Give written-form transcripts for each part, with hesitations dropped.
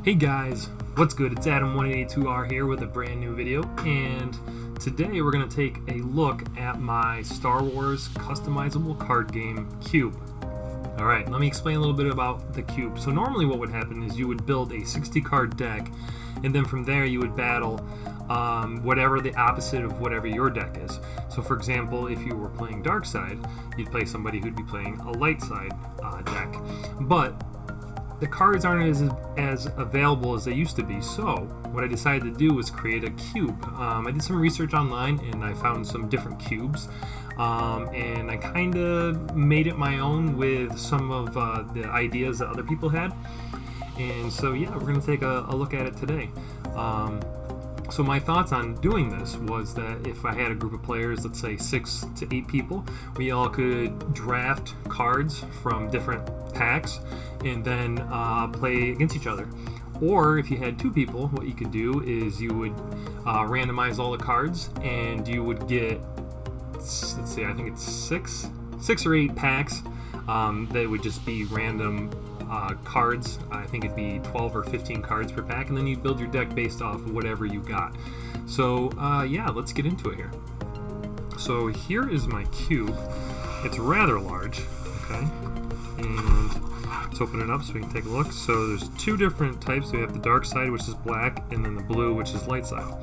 Hey guys, what's good? It's Adam182R here with a brand new video, and today we're going to take a look at my Star Wars customizable card game Cube. Alright, let me explain a little bit about the Cube. So normally what would happen is you would build a 60 card deck, and then from there you would battle whatever the opposite of whatever your deck is. So for example, if you were playing Dark Side, you'd play somebody who'd be playing a Light Side deck. But the cards aren't as available as they used to be, so what I decided to do was create a cube. I did some research online and I found some different cubes, and I kind of made it my own with some of the ideas that other people had. And so yeah, we're going to take a look at it today. So my thoughts on doing this was that if I had a group of players, let's say 6 to 8 people, we all could draft cards from different packs and then play against each other. Or if you had 2 people, what you could do is you would randomize all the cards, and you would get, let's see, I think it's 6 or 8 packs that would just be random cards. I think it'd be 12 or 15 cards per pack, and then you build your deck based off of whatever you got. So yeah, let's get into it here. So here is my cube. It's rather large, okay, and let's open it up so we can take a look. So there's 2 different types. We have the dark side, which is black, and then the blue, which is light side.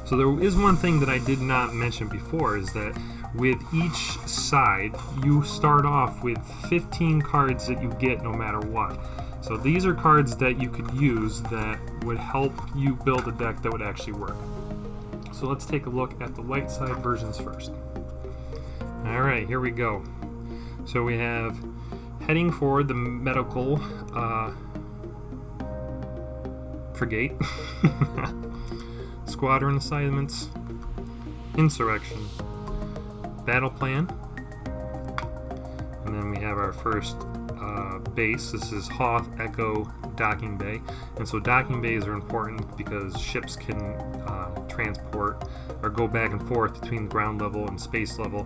So there is one thing that I did not mention before, is that with each side, you start off with 15 cards that you get no matter what. So these are cards that you could use that would help you build a deck that would actually work. So let's take a look at the light side versions first. Alright, here we go. So we have heading for the medical frigate, squadron assignments, insurrection, battle plan, and then we have our first base. This is Hoth Echo docking bay, and so docking bays are important because ships can transport or go back and forth between the ground level and space level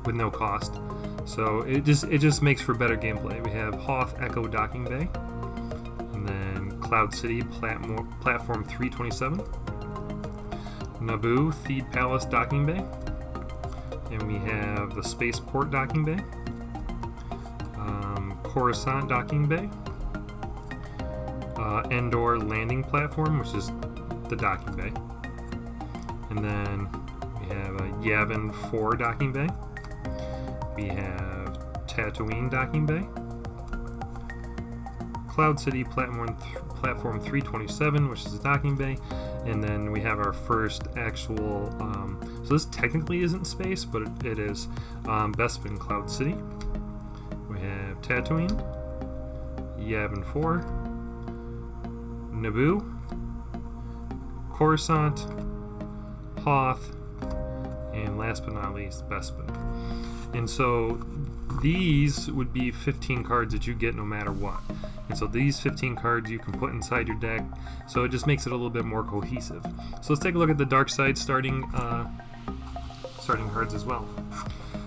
with no cost. So it just makes for better gameplay. We have Hoth Echo docking bay, and then Cloud City platform 327, Naboo Theed Palace docking bay, and we have the Spaceport docking bay, Coruscant docking bay, Endor landing platform, which is the docking bay, and then we have a Yavin 4 docking bay. We have Tatooine docking bay, Cloud City platform 327, which is a docking bay, and then we have our first actual, so this technically isn't space, but it is, Bespin Cloud City. We have Tatooine, Yavin 4, Naboo, Coruscant, Hoth, and last but not least, Bespin. And so these would be 15 cards that you get no matter what. And so these 15 cards you can put inside your deck, so it just makes it a little bit more cohesive. So let's take a look at the dark side starting cards as well.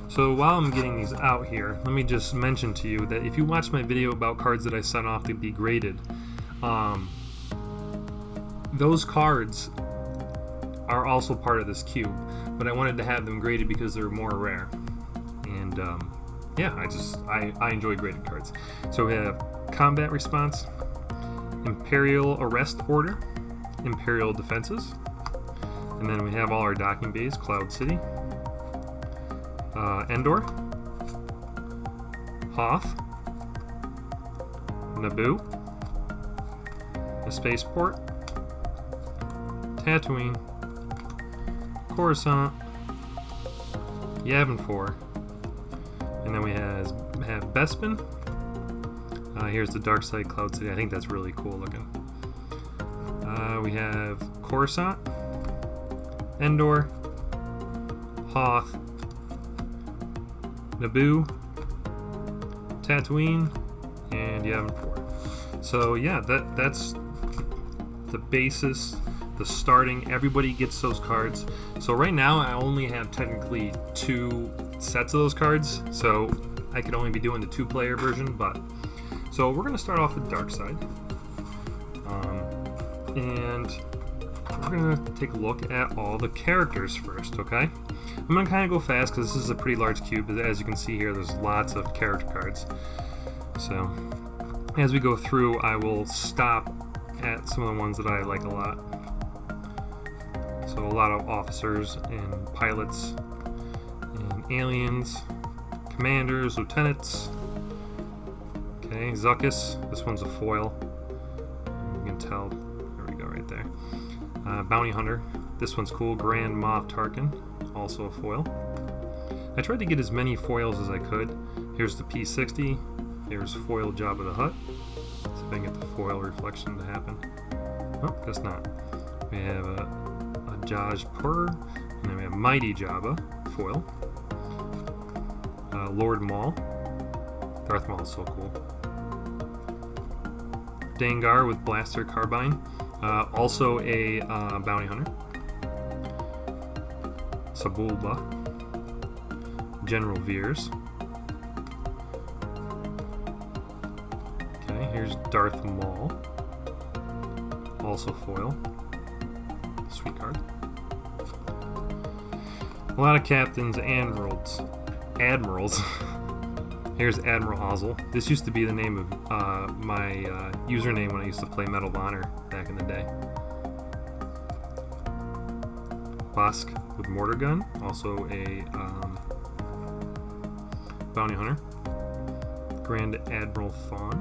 So while I'm getting these out here, let me just mention to you that if you watch my video about cards that I sent off to be graded, those cards are also part of this cube, but I wanted to have them graded because they're more rare. And yeah, I enjoy graded cards. So we have Combat Response, Imperial Arrest Order, Imperial Defenses, and then we have all our docking bays: Cloud City, Endor, Hoth, Naboo, the Spaceport, Tatooine, Coruscant, Yavin 4, and then we have Bespin. Here's the dark side Cloud City. I think that's really cool looking. We have Coruscant, Endor, Hoth, Naboo, Tatooine, and Yavin 4. So yeah, that's the basis, the starting. Everybody gets those cards. So right now I only have technically 2 sets of those cards, so I could only be doing the 2-player version, but so we're going to start off with dark side. And we're going to take a look at all the characters first, okay? I'm going to kind of go fast because this is a pretty large cube. As you can see here, there's lots of character cards. So as we go through, I will stop at some of the ones that I like a lot. So a lot of officers and pilots and aliens, commanders, lieutenants. Okay, Zuckuss. This one's a foil. You can tell. There we go, right there. Bounty Hunter. This one's cool. Grand Moff Tarkin. Also a foil. I tried to get as many foils as I could. Here's the P-60. Here's foil Jabba the Hutt. See if I can get the foil reflection to happen. Oh, guess not. We have a Jaj Purr. And then we have Mighty Jabba. Foil. Lord Maul. Darth Maul is so cool. Dengar with Blaster Carbine. Also a Bounty Hunter. Sabulba. General Veers. Okay, here's Darth Maul. Also foil. Sweet card. A lot of captains and admirals. Here's Admiral Ozzel. This used to be the name of my username when I used to play Medal of Honor back in the day. Bosk with Mortar Gun, also a Bounty Hunter. Grand Admiral Thawne.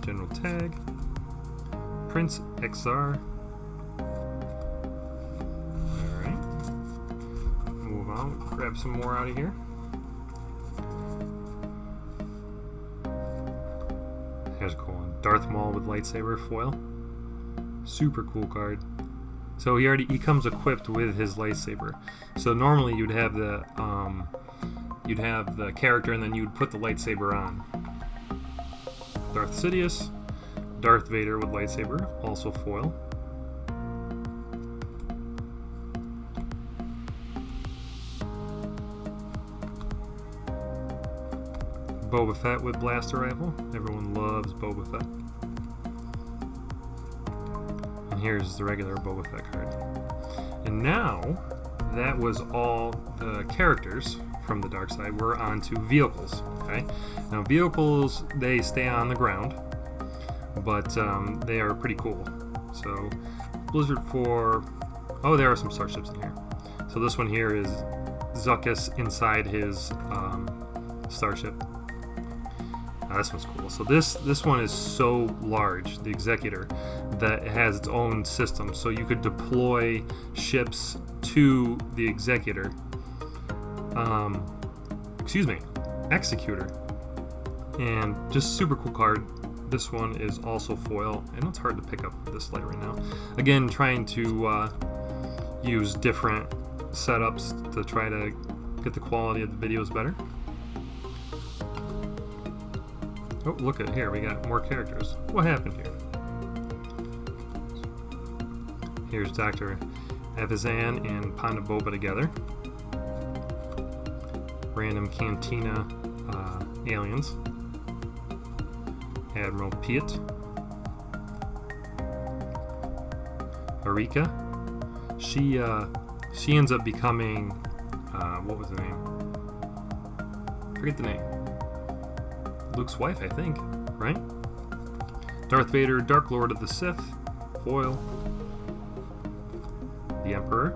General Tag. Prince Exar. Alright. Move on. Grab some more out of here. Here's a cool one. Darth Maul with lightsaber foil. Super cool card. So he comes equipped with his lightsaber. So normally you'd have the character and then you'd put the lightsaber on. Darth Sidious, Darth Vader with lightsaber, also foil. Boba Fett with blaster rifle. Everyone loves Boba Fett. And here's the regular Boba Fett card. And now, that was all the characters from the dark side. We're on to vehicles. Okay. Now vehicles, they stay on the ground, but they are pretty cool. So Blizzard for... Oh, there are some starships in here. So this one here is Zuckuss inside his starship. This one's cool. So this one is so large, the Executor, that it has its own system. So you could deploy ships to the Executor. Executor. And just super cool card. This one is also foil. I know it's hard to pick up with this light right now. Again, trying to use different setups to try to get the quality of the videos better. Oh, look at here, we got more characters. What happened here? Here's Dr. Evazan and Ponda Boba together. Random Cantina aliens. Admiral Piet. Arika. She ends up becoming what was the name? Forget the name. Luke's wife, I think, right? Darth Vader, Dark Lord of the Sith, foil. The Emperor.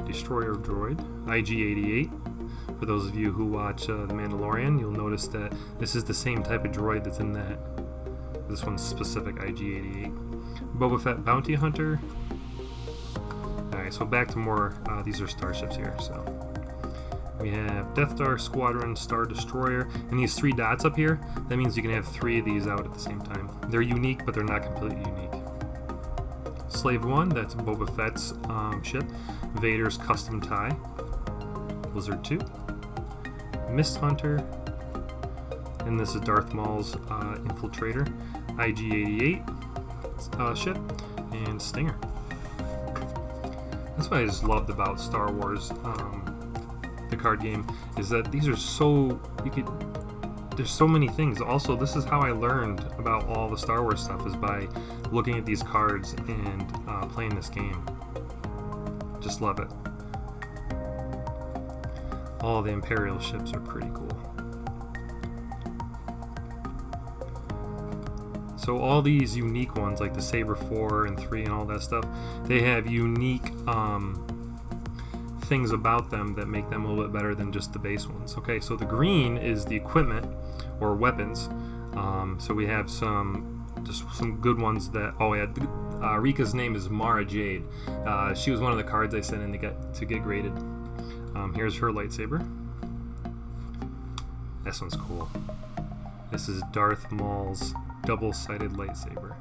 Destroyer droid, IG-88. For those of you who watch The Mandalorian, you'll notice that this is the same type of droid that's in that. This one's specific IG-88. Boba Fett Bounty Hunter. Alright, so back to more, these are starships here, so. We have Death Star Squadron, Star Destroyer, and these 3 dots up here, that means you can have 3 of these out at the same time. They're unique, but they're not completely unique. Slave 1, that's Boba Fett's ship. Vader's Custom TIE. Blizzard 2. Mist Hunter. And this is Darth Maul's Infiltrator. IG-88 ship. And Stinger. That's what I just loved about Star Wars, the card game, is that these are so... there's so many things. Also, this is how I learned about all the Star Wars stuff, is by looking at these cards and playing this game. Just love it. All the Imperial ships are pretty cool. So all these unique ones, like the Saber 4 and 3 and all that stuff, they have unique things about them that make them a little bit better than just the base ones. Okay, so the green is the equipment or weapons. So we have some good ones that, oh yeah, Rika's name is Mara Jade. She was one of the cards I sent in to get graded. Here's her lightsaber. This one's cool. This is Darth Maul's double-sided lightsaber.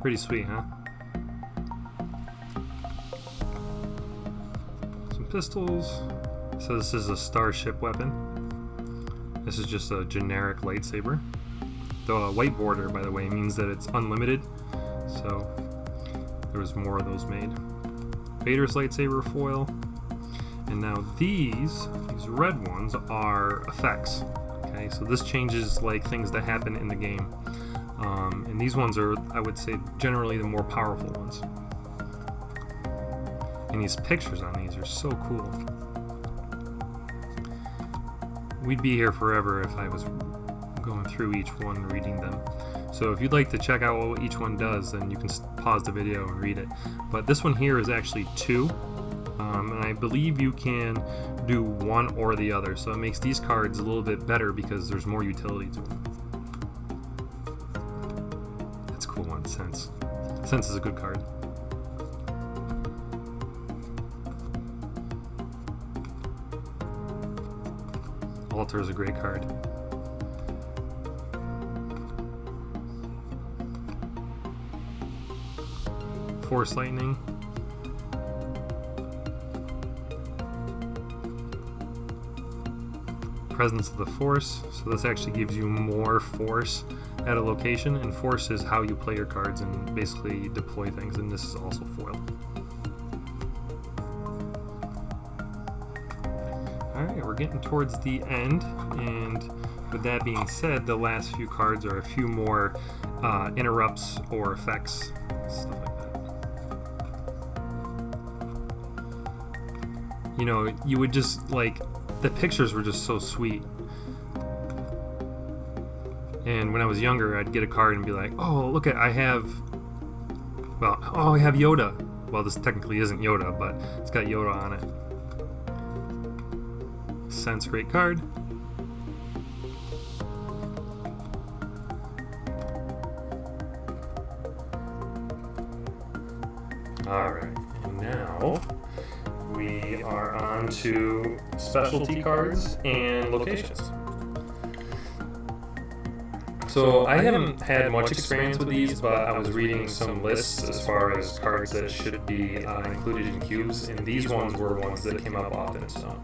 Pretty sweet, huh? Some pistols. So this is a starship weapon. This is just a generic lightsaber. The white border, by the way, means that it's unlimited. So there was more of those made. Vader's lightsaber foil. And now these red ones are effects. Okay, so this changes like things that happen in the game. And these ones are, I would say, generally the more powerful ones. And these pictures on these are so cool. We'd be here forever if I was going through each one and reading them. So if you'd like to check out what each one does, then you can pause the video and read it. But this one here is actually 2. And I believe you can do one or the other, so it makes these cards a little bit better because there's more utility to them. That's a cool one, Sense. Sense is a good card. Altar is a great card. Force Lightning. Presence of the Force, so this actually gives you more force at a location, and force is how you play your cards and basically deploy things, and this is also foil. Alright, we're getting towards the end, and with that being said, the last few cards are a few more interrupts or effects, stuff like that. You know, you would just like, the pictures were just so sweet. And when I was younger, I'd get a card and be like, oh, look at, I have Yoda. Well, this technically isn't Yoda, but it's got Yoda on it. Sense, great card. Alright, and now we are on to specialty cards and locations. So I haven't had much experience with these, but I was reading some lists as far as cards that should be included in cubes, and these ones were ones that came up often. So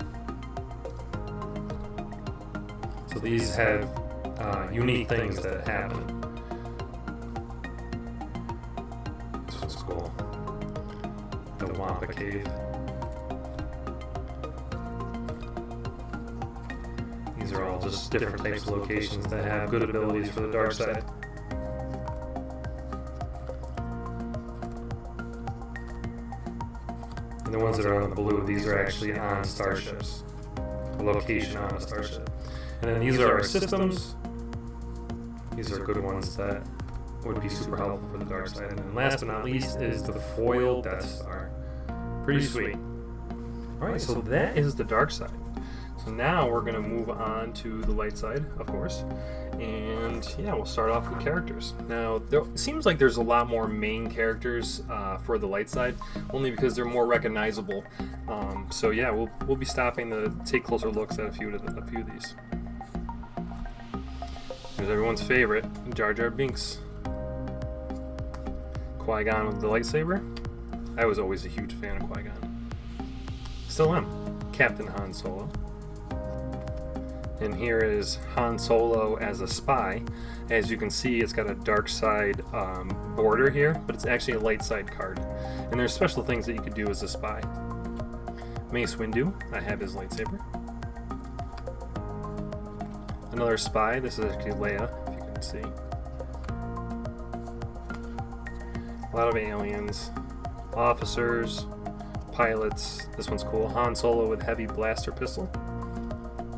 these have unique things that happen. This one's cool. The Wampa Cave. These are all just different types of locations that have good abilities for the dark side. And the ones that are on the blue, these are actually on starships. A location on a starship. And then these are our systems. These are good ones that would be super helpful for the dark side. And then last but not least is the foil Death Star. Pretty sweet. Alright, so that is the dark side. So now we're going to move on to the light side, of course, and yeah, we'll start off with characters. Now, it seems like there's a lot more main characters for the light side, only because they're more recognizable. So yeah, we'll be stopping to take closer looks at a few of these. Here's everyone's favorite, Jar Jar Binks. Qui-Gon with the lightsaber. I was always a huge fan of Qui-Gon. Still am. Captain Han Solo. And here is Han Solo as a spy. As you can see, it's got a dark side border here, but it's actually a light side card. And there's special things that you could do as a spy. Mace Windu, I have his lightsaber. Another spy. This is actually Leia, if you can see. A lot of aliens, officers, pilots. This one's cool. Han Solo with heavy blaster pistol.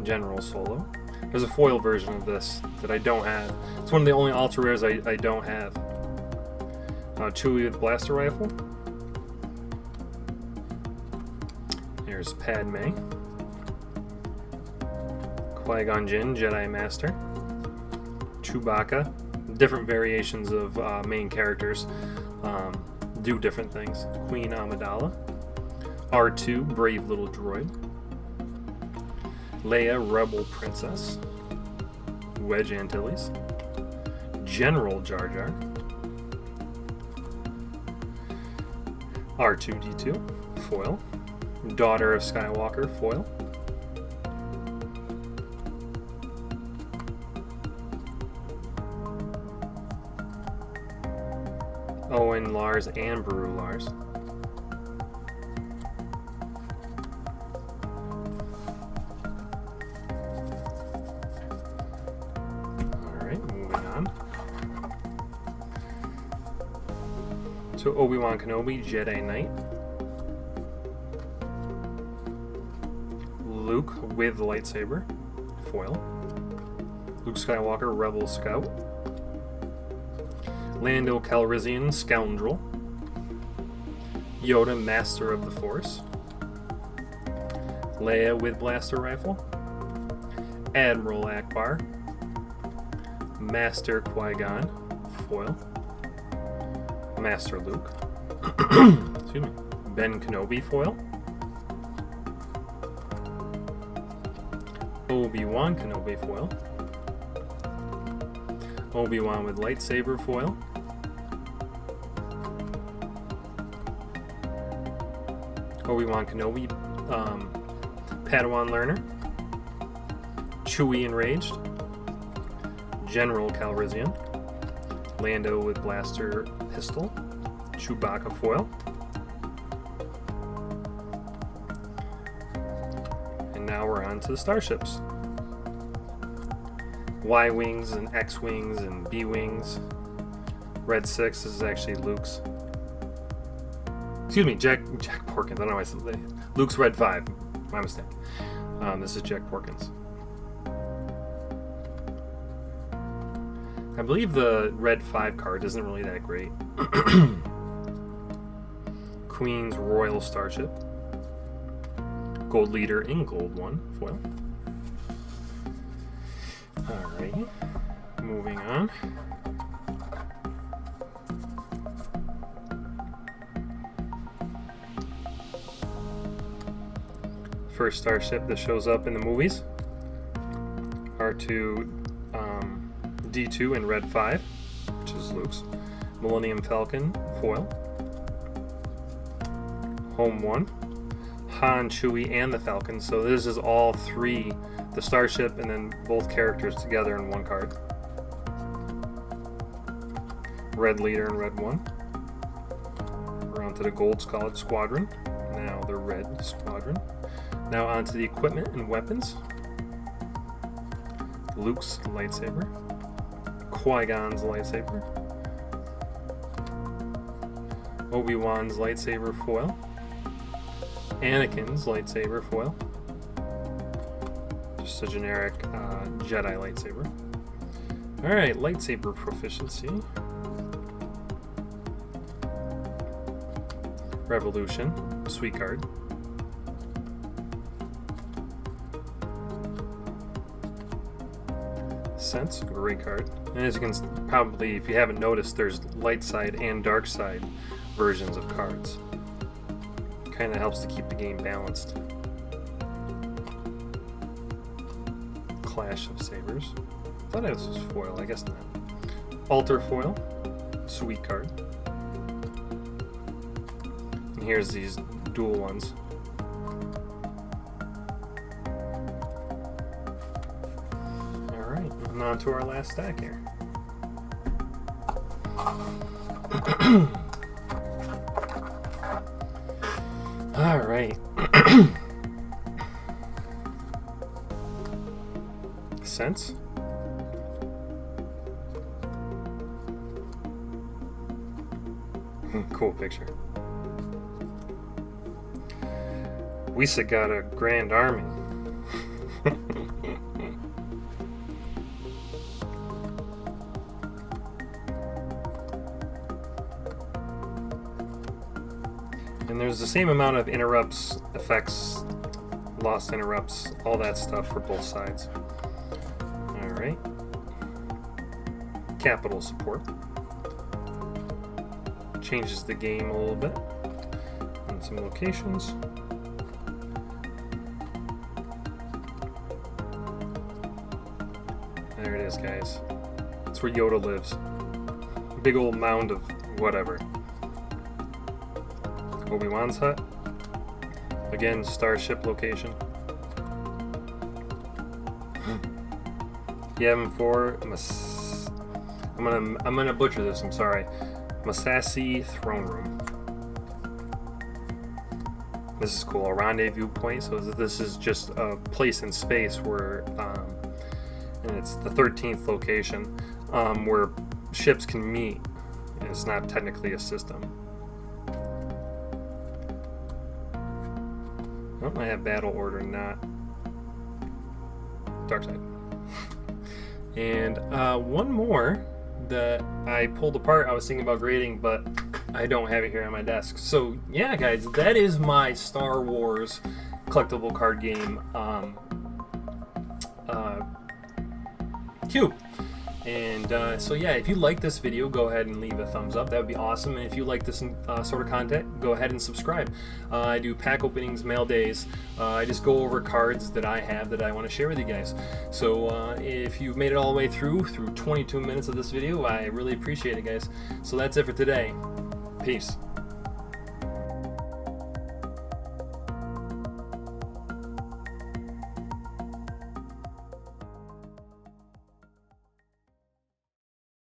General Solo. There's a foil version of this that I don't have. It's one of the only ultra rares I don't have. Chewie with blaster rifle. Here's Padme. Qui-Gon Jinn, Jedi Master. Chewbacca. Different variations of main characters do different things. Queen Amidala. R2, brave little droid. Leia, rebel princess. Wedge Antilles. General Jar Jar. R2-D2, foil. Daughter of Skywalker, foil. Owen Lars and Beru Lars. Alright, moving on. So Obi-Wan Kenobi, Jedi Knight. Luke with lightsaber, foil. Luke Skywalker, Rebel Scout. Lando Calrissian, Scoundrel. Yoda, Master of the Force. Leia with blaster rifle. Admiral Akbar. Master Qui-Gon, foil. Master Luke. Excuse me. Ben Kenobi, foil. Obi-Wan Kenobi, foil. Obi-Wan with lightsaber, foil. Obi-Wan Kenobi, Padawan Learner. Chewie Enraged. General Calrissian. Lando with blaster pistol. Chewbacca, foil. And now we're on to the starships. Y-Wings and X-Wings and B-Wings. Red 6, this is actually Luke's. Excuse me, Jack Porkins. I don't know why I said that. Luke's Red 5. My mistake. This is Jack Porkins. I believe the Red 5 card isn't really that great. Queen's Royal Starship. Gold Leader in Gold 1, foil. Alrighty. Moving on. First starship that shows up in the movies. R2 D2 in Red 5, which is Luke's. Millennium Falcon, foil. Home 1. Han, Chewie, and the Falcon. So this is all three, the starship and then both characters together in one card. Red Leader in Red 1. We're on to the Gold Squadron. Now the Red Squadron. Now on to the equipment and weapons. Luke's lightsaber. Qui-Gon's lightsaber. Obi-Wan's lightsaber foil. Anakin's lightsaber foil. Just a generic Jedi lightsaber. Alright, lightsaber proficiency. Revolution, sweet card. Sense, great card. And as you can probably, if you haven't noticed, there's light side and dark side versions of cards. Kind of helps to keep the game balanced. Clash of Sabers. Thought this was foil, I guess not. Alter foil, sweet card. And here's these dual ones. Alright, and on to our last stack here. Alright. Sense, cool picture. Wisa got a grand army. And there's the same amount of interrupts, effects, lost interrupts, all that stuff for both sides. Alright. Capital support. Changes the game a little bit. And some locations. There it is, guys. That's where Yoda lives. Big old mound of whatever. Obi-Wan's hut. Again, starship location. Yavin 4. I'm gonna butcher this. I'm sorry. Masasi throne room. This is cool. A rendezvous point. So this is just a place in space where, and it's the 13th location where ships can meet. And it's not technically a system. Oh, I have battle order, not dark side. And one more that I pulled apart. I was thinking about grading, but I don't have it here on my desk. So yeah, guys, that is my Star Wars collectible card game cube. And so yeah, if you like this video, go ahead and leave a thumbs up. That would be awesome. And if you like this sort of content, go ahead and subscribe. I do pack openings, mail days. I just go over cards that I have that I want to share with you guys. So if you've made it all the way through 22 minutes of this video, I really appreciate it, guys. So that's it for today. Peace.